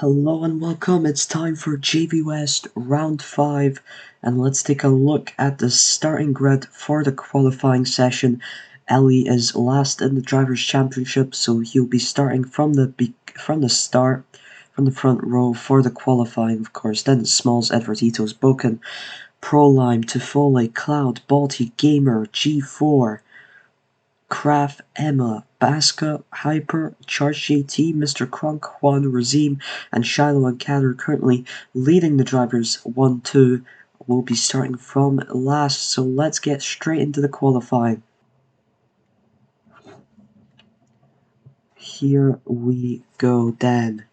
Hello and welcome, it's time for JV West Round 5, and let's take a look at the starting grid for the qualifying session. Ellie is last in the Drivers' Championship, so he'll be starting from the start, from the front row for the qualifying, of course. Then Smalls, Edvarditos, Boken, Prolime, Tifole, Cloud, Balti, Gamer, G4, Kraft, Emma, Baska, Hyper, Charge JT, Mr. Crunk, Juan, Razim, and Shiloh and Kader currently leading the drivers 1-2. Will be starting from last, so let's get straight into the qualifying. Here we go then.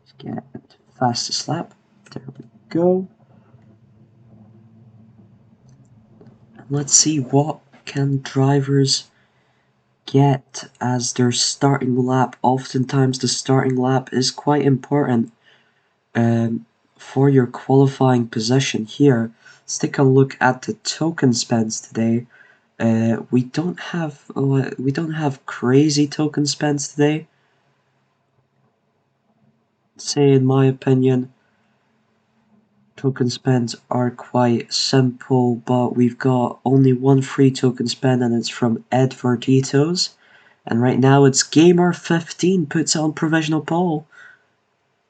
Let's get fastest lap. There we go. Let's see what can drivers get as their starting lap. Oftentimes the starting lap is quite important for your qualifying position here. Let's take a look at the token spends today. We don't have crazy token spends today. Say in my opinion, token spends are quite simple, but we've got only one free token spend, and it's from Edvarditos. And right now it's Gamer15 puts it on provisional pole.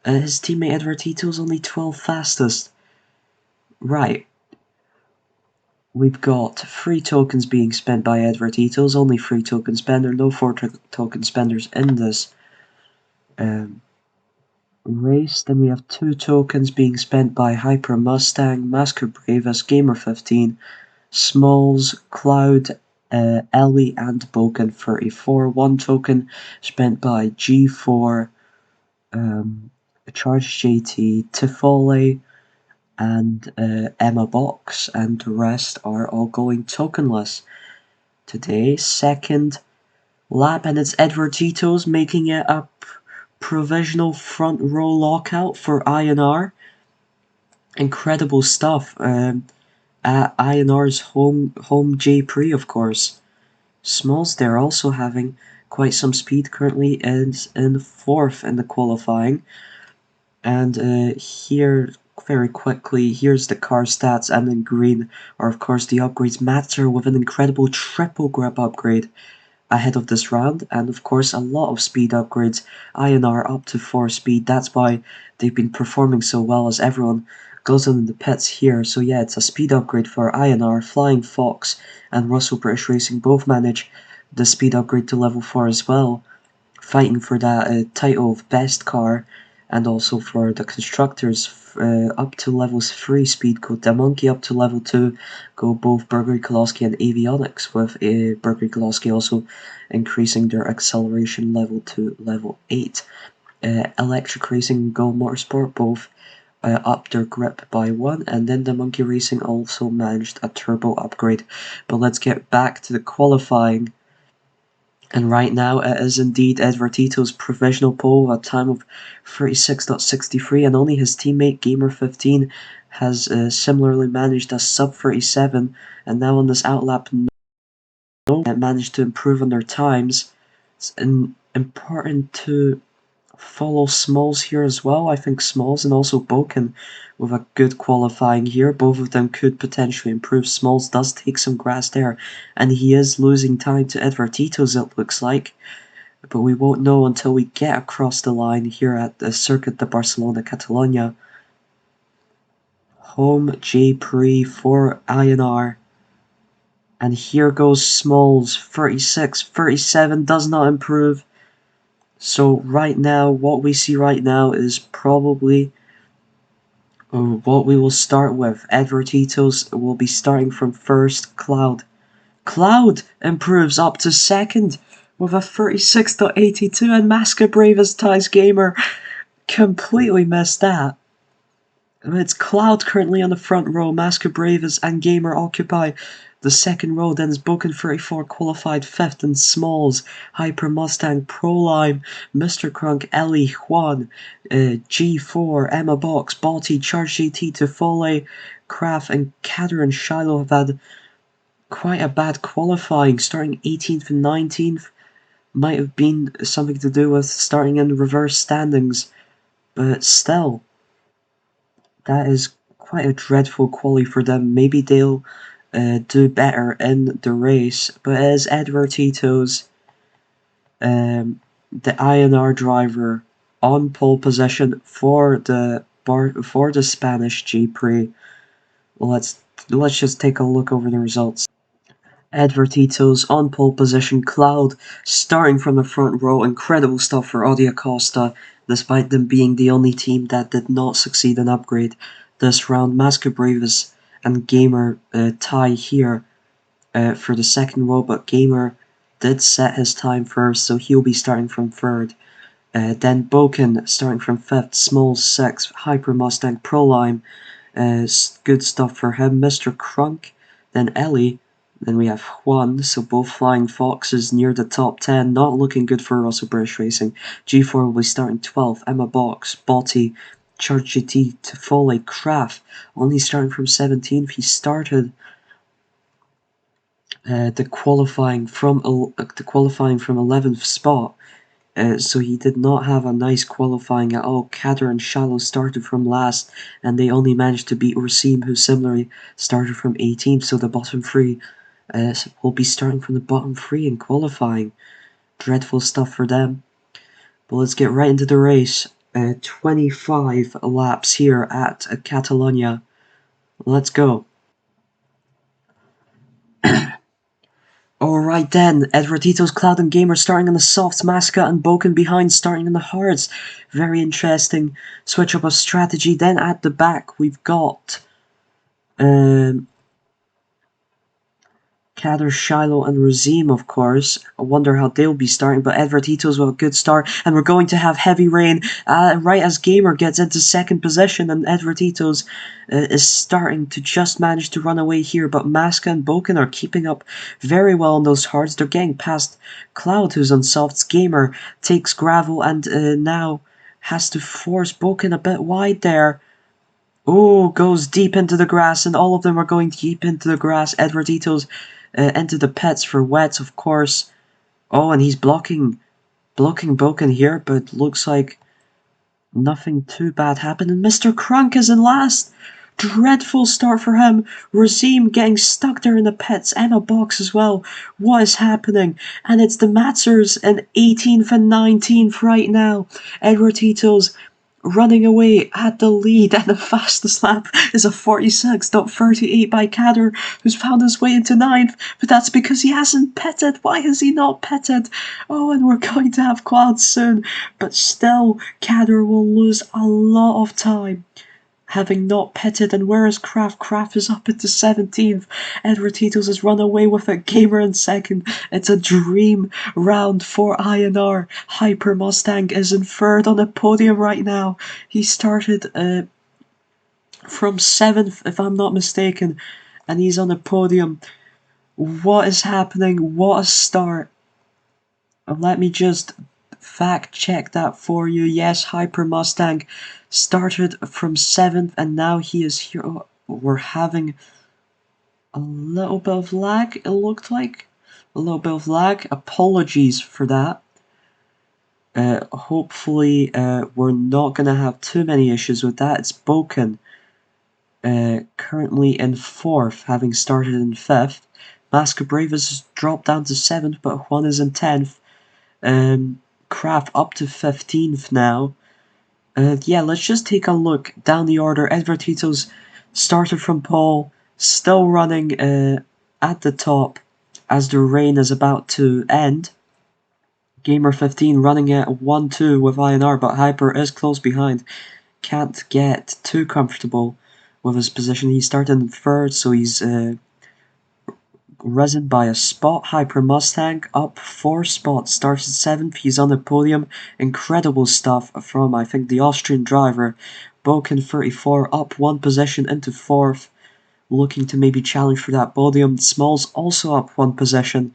His teammate Edvarditos only 12th fastest. Right. We've got 3 tokens being spent by Edvarditos, only 3 token spender, no 4 token spenders in this race. Then we have 2 tokens being spent by Hyper Mustang, Masker Bravus, Gamer15, Smalls, Cloud, Ellie, and Boken 34. 1 token spent by G4, Charge JT, Tifole, and Emma Box, and the rest are all going tokenless. Today, second lap, and it's Edvarditos making it a provisional front row lockout for INR. Incredible stuff at INR's home J-Prix, of course. Smalls there also having quite some speed, currently is in 4th in the qualifying. And here, very quickly, here's the car stats, and in green are of course the upgrades. Matter with an incredible triple grip upgrade ahead of this round, and of course a lot of speed upgrades. INR up to 4 speed, that's why they've been performing so well as everyone goes in the pits here. So yeah, it's a speed upgrade for INR. Flying Fox and Russell British Racing both manage the speed upgrade to level 4 as well, fighting for that title of best car. And also for the constructors, up to levels 3 speed go the Monkey, up to level 2 go both Burberry Koloski and Avionics, with Burberry Koloski also increasing their acceleration level to level 8. Electric Racing and Go Motorsport both up their grip by 1, and then the Monkey Racing also managed a turbo upgrade. But let's get back to the qualifying. And right now it is indeed Edvarditos' provisional pole with a time of 36.63, and only his teammate Gamer15 has similarly managed a sub 37, and now on this outlap no managed to improve on their times. It's important to follow Smalls here as well. I think Smalls and also Boken with a good qualifying here. Both of them could potentially improve. Smalls does take some grass there, and he is losing time to Edvarditos, it looks like. But we won't know until we get across the line here at the Circuit de Barcelona Catalunya. Home J-Prix for INR. And here goes Smalls, 36, 37, does not improve. So right now, what we see right now is probably what we will start with. Edvarditos will be starting from first. Cloud improves up to second with a 36.82, and Maska Bravus ties Gamer. Completely missed that. It's Cloud currently on the front row. Maska Bravus and Gamer occupy the second row. Then is Boken 34 qualified 5th, and Smalls, Hyper Mustang, Prolime, Mr. Crunk, Ellie, Juan, G4, Emma Box, Balti, Charge GT, Tifole, Kraft, and Kader and Shiloh have had quite a bad qualifying, starting 18th and 19th. might have been something to do with starting in reverse standings, but still, that is quite a dreadful quali for them. Maybe they'll do better in the race, but as Edward Tito's the INR driver on pole position for the Spanish J-Prix. Let's just take a look over the results. Edward Tito's on pole position, Cloud starting from the front row. Incredible stuff for Audi Acosta, despite them being the only team that did not succeed in upgrade this round. Mascabravis and Gamer tie here for the second row, but Gamer did set his time first, so he'll be starting from third. Then Boken starting from fifth, Small sixth, Hyper Mustang, Prolime, good stuff for him. Mr. Crunk, then Ellie, then we have Juan, so both Flying Foxes near the top 10, not looking good for Russell British Racing. G4 will be starting 12th, Emma Box, Botti, Charge GT, Tifole, Kraft, only starting from 17th. He started the qualifying from 11th spot, so he did not have a nice qualifying at all. Kader and Shallow started from last, and they only managed to beat Ursim, who similarly started from 18th. So the bottom three will be starting from the bottom three in qualifying. Dreadful stuff for them. But let's get right into the race. 25 laps here at Catalonia. Let's go. Alright then, Edward Tito's Cloud and Gamer starting on the softs, Masca and Boken behind starting on the hards. Very interesting switch up of strategy. Then at the back we've got Kader, Shiloh, and Razim, of course. I wonder how they'll be starting, but Edward Tito's with a good start, and we're going to have heavy rain right as Gamer gets into second position, and Edward Tito's is starting to just manage to run away here, but Masca and Boken are keeping up very well on those hards. They're getting past Cloud, who's on softs. Gamer takes gravel, and now has to force Boken a bit wide there. Oh, goes deep into the grass, and all of them are going deep into the grass. Edward Tito's into the pits for wets, of course. Oh, and he's blocking Boken here, but looks like nothing too bad happened. And Mr. Crunk is in last. Dreadful start for him. Razim getting stuck there in the pits. Emma Box as well. What is happening? And it's the Matzers in 18th and 19th right now. Edward Tito's running away at the lead, and the fastest lap is a 46.38 by Kader, who's found his way into 9th, but that's because he hasn't pitted. Why has he not pitted? Oh, and we're going to have clouds soon, but still, Kader will lose a lot of time having not pitted. And where is Kraft? Kraft is up into 17th. Edward Tito's has run away with a Gamer in second. It's a dream round for INR. Hyper Mustang is in third on the podium right now. He started from 7th, if I'm not mistaken, and he's on the podium. What is happening? What a start. Let me just fact check that for you. Yes, Hyper Mustang started from 7th, and now he is here. Oh, we're having a little bit of lag, it looked like. A little bit of lag. Apologies for that. Hopefully, we're not going to have too many issues with that. It's Boken, currently in 4th, having started in 5th. Mascabravis has dropped down to 7th, but Juan is in 10th. Kraft up to 15th now. Yeah, let's just take a look down the order. Edward Tito's started from pole, still running at the top as the rain is about to end. Gamer 15 running at 1-2 with INR, but Hyper is close behind. Can't get too comfortable with his position. He started in 3rd, so he's risen by a spot. Hyper Mustang up 4 spots, starts at 7th. He's on the podium. Incredible stuff from, I think, the Austrian driver. Boken 34 up 1 position into 4th, looking to maybe challenge for that podium. Smalls also up 1 position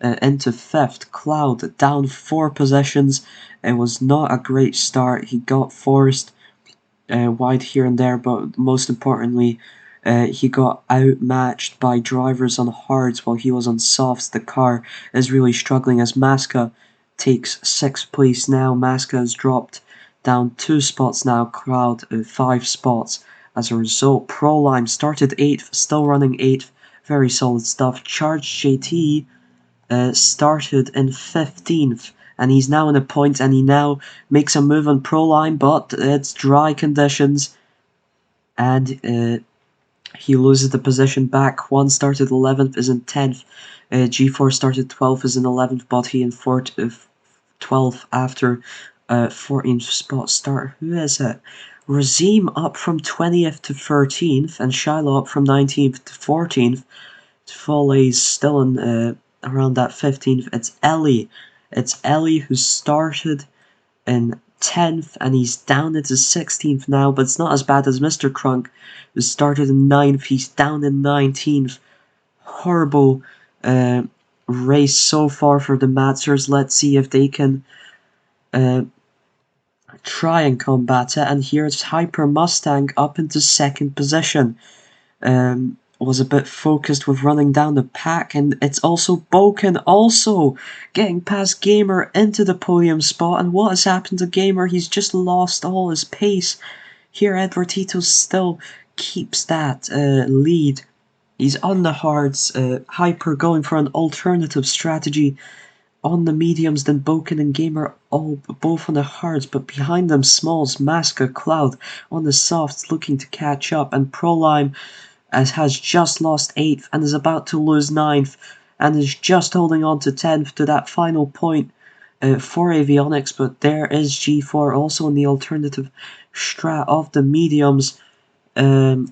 into 5th. Cloud down 4 positions. It was not a great start. He got forced wide here and there, but most importantly, he got outmatched by drivers on hards while he was on softs. The car is really struggling as Masca takes 6th place now. Masca has dropped down 2 spots now. Cloud 5 spots. As a result, Prolime started 8th, still running 8th. Very solid stuff. Charge JT started in 15th, and he's now in a point, and he now makes a move on Prolime, but it's dry conditions, and he loses the position back. One started 11th, is in 10th. G4 started 12th, is in 11th, but he in 12th after 14th spot start. Who is it? Razim up from 20th to 13th, and Shiloh up from 19th to 14th. Foley's still in around that 15th. It's Ellie. It's Ellie who started in 10th, and he's down into 16th now, but it's not as bad as Mr. Crunk, who started in 9th. He's down in 19th. Horrible race so far for the Matzers. Let's see if they can try and combat it. And here's Hyper Mustang up into 2nd position. Was a bit focused with running down the pack, and it's also Boken also getting past Gamer into the podium spot. And what has happened to Gamer? He's just lost all his pace. Here Edward Tito still keeps that lead. He's on the hards. Hyper going for an alternative strategy on the mediums than Boken and Gamer, all both on the hards, but behind them Smalls, Masca, Cloud on the softs looking to catch up, and Prolime has just lost 8th and is about to lose 9th, and is just holding on to 10th to that final point for Avionics. But there is G4 also in the alternative strat of the mediums. But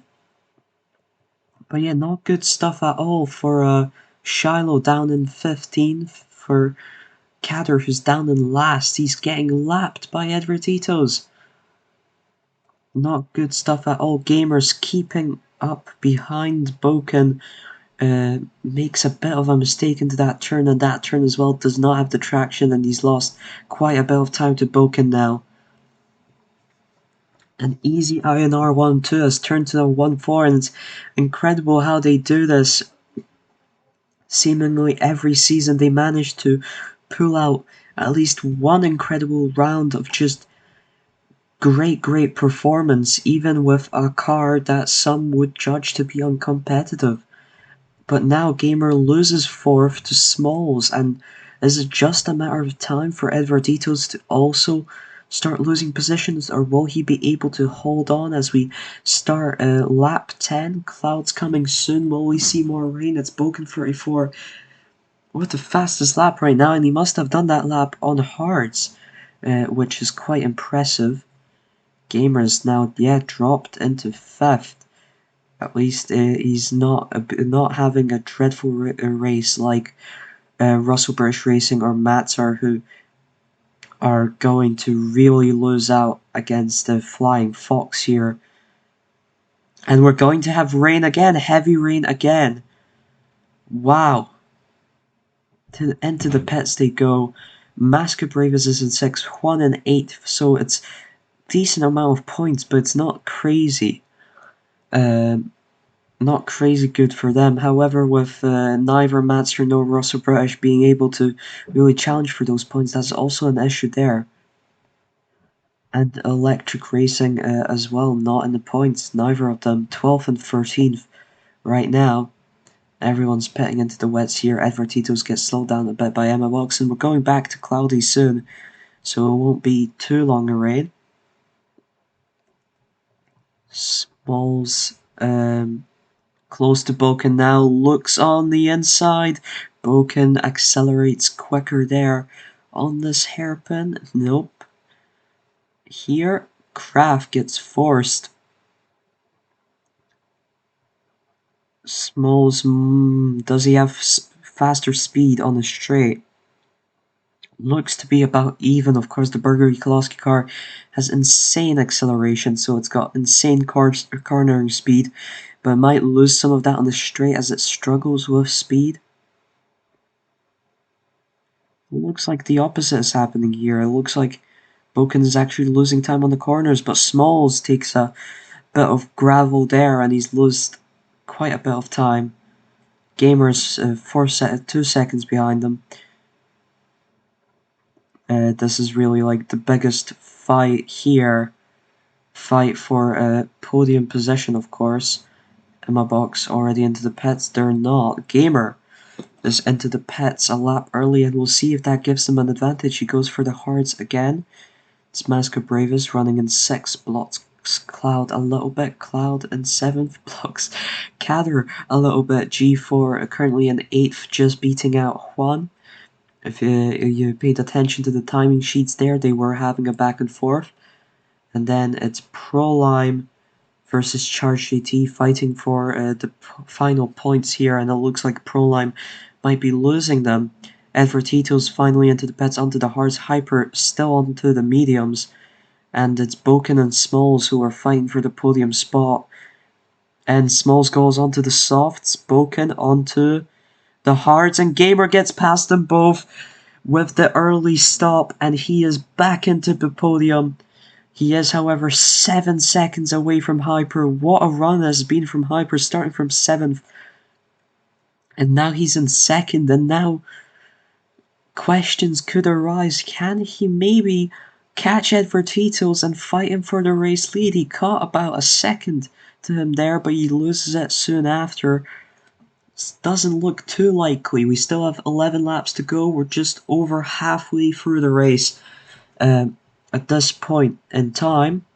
yeah, not good stuff at all for Shiloh down in 15th, for Kader who's down in last. He's getting lapped by Edward Tito's. Not good stuff at all. Gamers keeping up behind Boken, makes a bit of a mistake into that turn, and that turn as well does not have the traction, and he's lost quite a bit of time to Boken now. An easy INR 1-2 has turned to a 1-4, and it's incredible how they do this. Seemingly every season they manage to pull out at least one incredible round of just great performance, even with a car that some would judge to be uncompetitive. But now Gamer loses 4th to Smalls, and is it just a matter of time for Edvarditos to also start losing positions, or will he be able to hold on as we start lap 10? Clouds coming soon. Will we see more rain? It's Boken 34 with the fastest lap right now, and he must have done that lap on hards, which is quite impressive. Gamer's now dropped into 5th. At least he's not having a dreadful race like Russell British Racing or Matzar, who are going to really lose out against the Flying Fox here. And we're going to have rain again, heavy rain again. Wow. Into the pits they go. Masca Bravas is in 6th, 1 in 8th, so it's decent amount of points, but it's not crazy. Not crazy good for them. However, with neither Matzner nor Russell British being able to really challenge for those points, that's also an issue there. And Electric Racing as well, not in the points. Neither of them, 12th and 13th right now. Everyone's pitting into the wets here. Edward Tito's gets slowed down a bit by Emma Wilson. We're going back to cloudy soon, so it won't be too long a rain. Smalls close to Boken now, looks on the inside. Boken accelerates quicker there on this hairpin. Nope. Here, Kraft gets forced. Smalls, does he have faster speed on the straight? Looks to be about even. Of course, the Burger Koloski car has insane acceleration, so it's got insane cornering speed, but it might lose some of that on the straight as it struggles with speed. It looks like the opposite is happening here. It looks like Boken is actually losing time on the corners, but Smalls takes a bit of gravel there, and he's lost quite a bit of time. Gamer's 2 seconds behind them. This is really like the biggest fight here. Fight for podium position, of course. Emma Box already into the pits. They're not. Gamer is into the pits a lap early, and we'll see if that gives them an advantage. He goes for the hards again. It's Masker Bravus running in 6th, blocks Cloud a little bit. Cloud in 7th, blocks Cather a little bit. G4 currently in 8th, just beating out Juan. If you paid attention to the timing sheets there, they were having a back and forth. And then it's ProLime versus Charge GT fighting for the final points here, and it looks like ProLime might be losing them. Edvertito's finally into the pits, onto the hards. Hyper still onto the mediums, and it's Boken and Smalls who are fighting for the podium spot. And Smalls goes onto the softs, Boken onto the hards, and Gamer gets past them both with the early stop, and he is back into the podium. He is, however, 7 seconds away from Hyper. What a run has been from Hyper, starting from 7th. And now he's in 2nd, and now questions could arise. Can he maybe catch Edvertitos and fight him for the race lead? He caught about a second to him there, but he loses it soon after. Doesn't look too likely. We still have 11 laps to go. We're just over halfway through the race. At this point in time,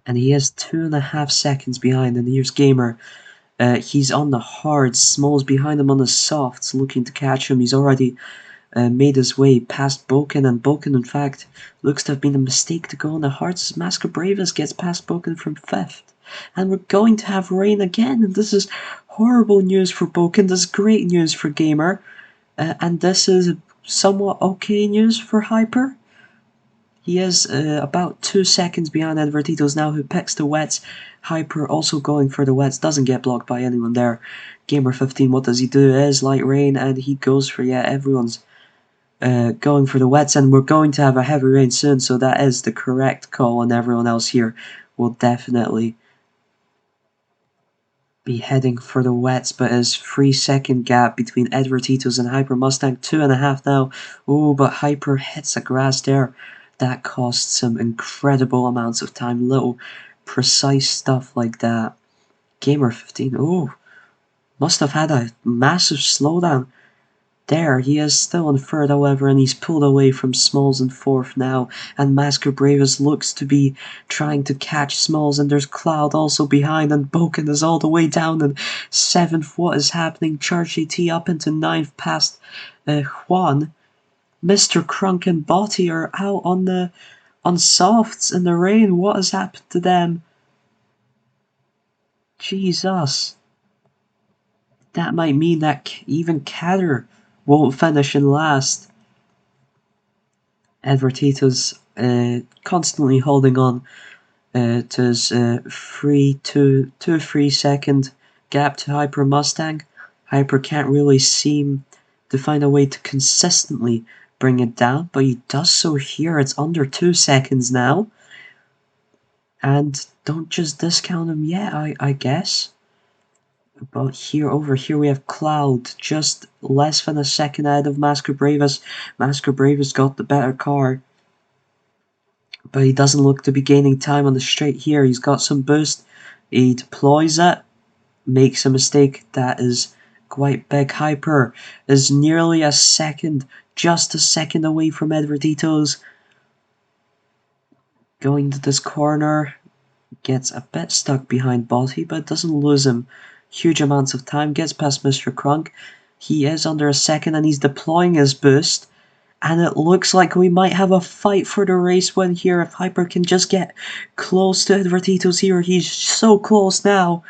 and he is 2.5 seconds behind, and here's Gamer. He's on the hards, Smalls behind him on the softs, looking to catch him. He's already made his way past Boken, and Boken, in fact, looks to have been a mistake to go on the hards as Masker Bravus gets past Boken from 5th. And we're going to have rain again, and this is horrible news for Boken. This is great news for Gamer, and this is somewhat okay news for Hyper. He is about 2 seconds behind Edvertitos now, who picks the wets. Hyper also going for the wets, doesn't get blocked by anyone there. Gamer 15, what does he do? It is light rain, and he goes for, yeah, everyone's going for the wets, and we're going to have a heavy rain soon, so that is the correct call, and everyone else here will definitely be heading for the wets, but his 3-second gap between Edvertitos and Hyper Mustang, 2.5 now. Oh, but Hyper hits the grass there. That costs him incredible amounts of time. Little precise stuff like that. Gamer 15, oh, must have had a massive slowdown. There, he is still in 3rd, however, and he's pulled away from Smalls in 4th now. And Masker Bravus looks to be trying to catch Smalls, and there's Cloud also behind, and Boken is all the way down in 7th. What is happening? Charge GT up into 9th past Juan. Mr. Crunk and Botty are out on softs in the rain. What has happened to them? Jesus. That might mean that even Cather won't finish in last. Edvertitos constantly holding on to his 3 second gap to Hyper Mustang. Hyper can't really seem to find a way to consistently bring it down, but he does so here. It's under 2 seconds now. And don't just discount him yet, I guess. But over here we have Cloud, just less than a second ahead of Masker Bravus. Masker Bravus got the better car, but he doesn't look to be gaining time on the straight here. He's got some boost. He deploys it, makes a mistake. That is quite big. Hyper is nearly a second, just a second away from Edvertitos. Going to this corner, gets a bit stuck behind Botty, but doesn't lose him huge amounts of time. Gets past Mr. Crunk. He is under a second, and he's deploying his boost. And it looks like we might have a fight for the race win here if Hyper can just get close to Edvertitos here. He's so close now.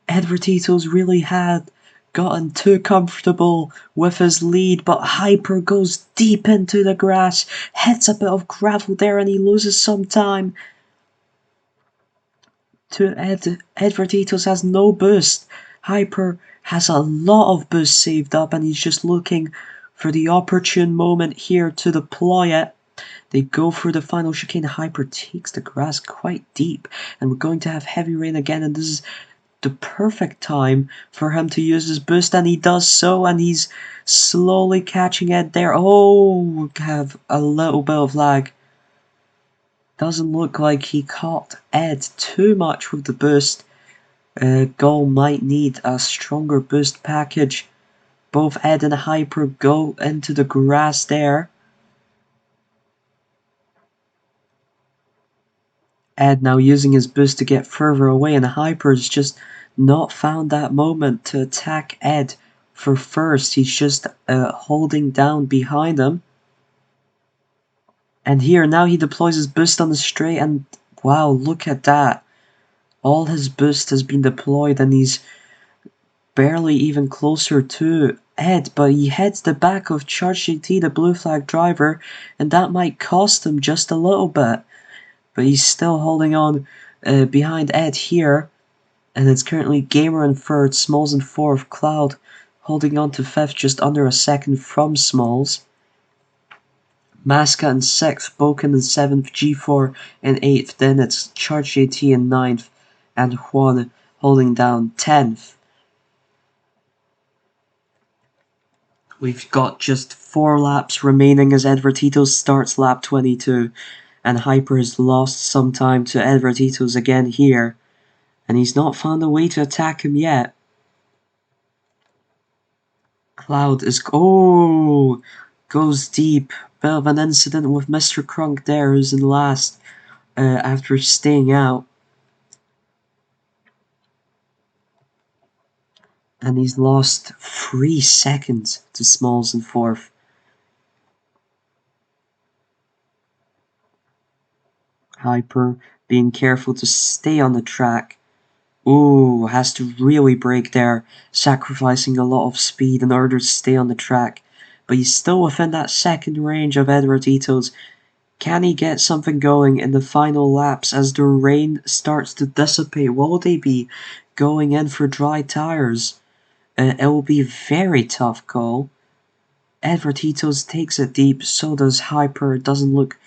Edvertitos really had gotten too comfortable with his lead, but Hyper goes deep into the grass, hits a bit of gravel there, and he loses some time. Edvertitos has no boost. Hyper has a lot of boost saved up, and he's just looking for the opportune moment here to deploy it. They go for the final chicane. Hyper takes the grass quite deep, and we're going to have heavy rain again, and this is the perfect time for him to use his boost, and he does so, and he's slowly catching Ed there. Oh, have a little bit of lag. Doesn't look like he caught Ed too much with the boost. Goal might need a stronger boost package. Both Ed and Hyper go into the grass there. Ed now using his boost to get further away, and Hyper's just not found that moment to attack Ed for first. He's just holding down behind him. And here now he deploys his boost on the straight, and wow, look at that. All his boost has been deployed, and he's barely even closer to Ed, but he heads the back of Charge JT, the blue flag driver, and that might cost him just a little bit. But he's still holding on behind Ed here, and it's currently Gamer in third, Smalls in fourth, Cloud holding on to fifth, just under a second from Smalls. Masca in sixth, Boken in seventh, G4 in eighth, then it's Charge JT in ninth, and Juan holding down 10th. We've got just 4 laps remaining as Edvertitos starts lap 22, and Hyper has lost some time to Edvertitos again here, and he's not found a way to attack him yet. Cloud is goes deep. Bit of an incident with Mr. Crunk there, who's in last after staying out. And he's lost 3 seconds to Smalls in fourth. Hyper being careful to stay on the track. Ooh, has to really brake there, sacrificing a lot of speed in order to stay on the track. But he's still within that second range of Edvertitos. Can he get something going in the final laps as the rain starts to dissipate? Will they be going in for dry tires? It will be a very tough call. Edvertitos takes it deep, so does Hyper. It doesn't look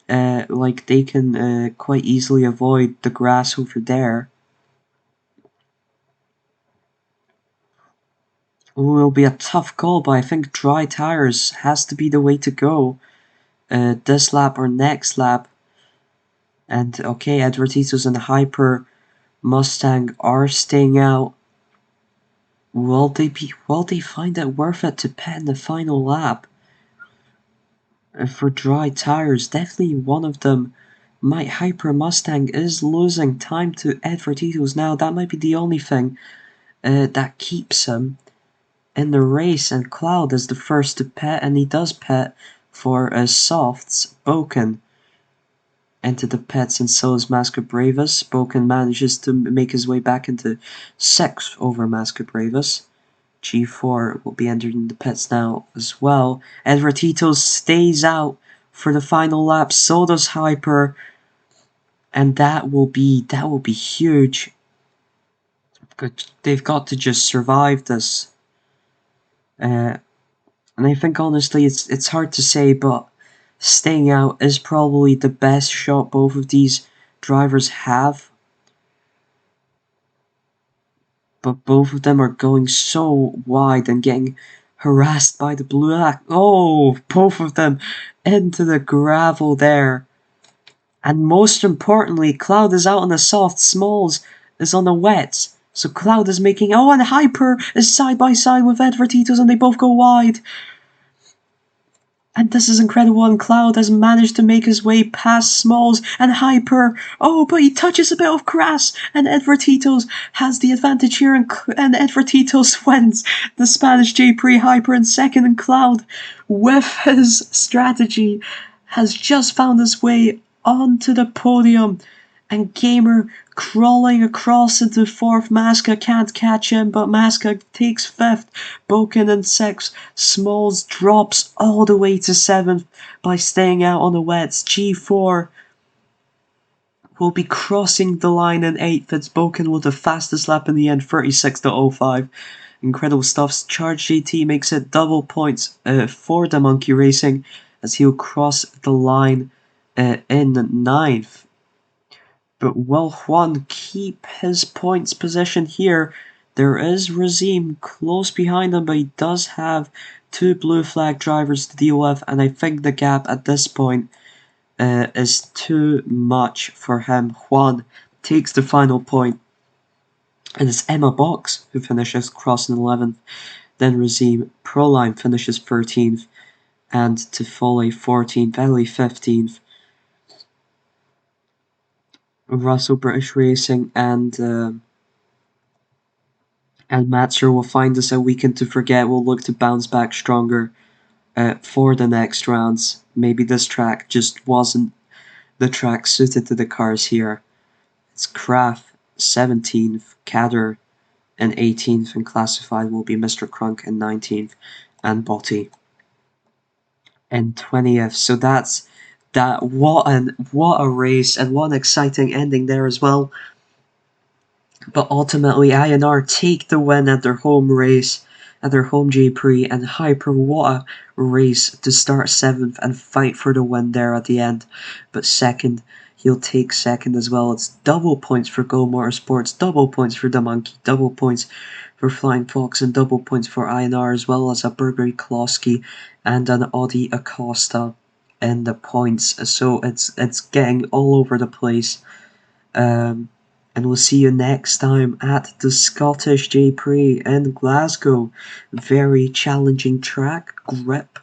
like they can quite easily avoid the grass over there. Ooh, it'll be a tough call, but I think dry tires has to be the way to go. This lap or next lap. And okay, Edvertitos and Hyper Mustang are staying out. Will they find it worth it to pit in the final lap? For dry tires, definitely one of them. My Hyper Mustang is losing time to Edvertitos now. That might be the only thing that keeps him in the race, and Cloud is the first to pit, and he does pit for softs. Boken into the pits, and so is Masca Bravas. Boken manages to make his way back into 6th over Masca Bravas. G4 will be entering the pits now as well. Edvertitos stays out for the final lap, so does Hyper, and that will be huge. They've got to just survive this. And I think honestly it's hard to say, but staying out is probably the best shot both of these drivers have. But both of them are going so wide and getting harassed by the black. Oh, both of them into the gravel there. And most importantly, Cloud is out on the soft, Smalls is on the wets. So Cloud is making... Oh, and Hyper is side by side with Edvertitos, and they both go wide. And this is incredible, and Cloud has managed to make his way past Smalls and Hyper. Oh, but he touches a bit of grass, and Edvertitos has the advantage here, and Edvertitos wins the Spanish J-Prix. Hyper in second, and Cloud, with his strategy, has just found his way onto the podium. And Gamer crawling across into fourth. Masca can't catch him, but Masca takes fifth. Boken in sixth. Smalls drops all the way to seventh by staying out on the wets. G4 will be crossing the line in eighth. It's Boken with the fastest lap in the end, 36.05. Incredible stuff. Charge GT makes it double points for the Monkey Racing as he'll cross the line in ninth. But will Juan keep his points position here? There is Razim close behind him, but he does have two blue flag drivers to deal with, and I think the gap at this point is too much for him. Juan takes the final point, and it's Emma Box who finishes crossing 11th. Then Razim Proline finishes 13th, and Tifoli 14th, Ellie 15th. Russell British Racing and Matzer will find us a weekend to forget. We'll look to bounce back stronger for the next rounds. Maybe this track just wasn't the track suited to the cars here. It's Kraft 17th, Kader in 18th, and classified will be Mr. Crunk in 19th, and Botti in 20th. So that's that. What a race, and what an exciting ending there as well. But ultimately, INR take the win at their home race, at their home J-Prix, and Hyper, what a race to start 7th and fight for the win there at the end. But second, he'll take second as well. It's double points for Go Motorsports, double points for the Monkey, double points for Flying Fox, and double points for INR, as well as a Burberry Klosky and an Audi Acosta in the points. So it's getting all over the place. And we'll see you next time at the Scottish J-Prix in Glasgow. Very challenging track. Grip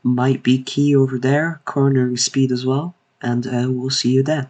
might be key over there. Cornering speed as well. And we'll see you then.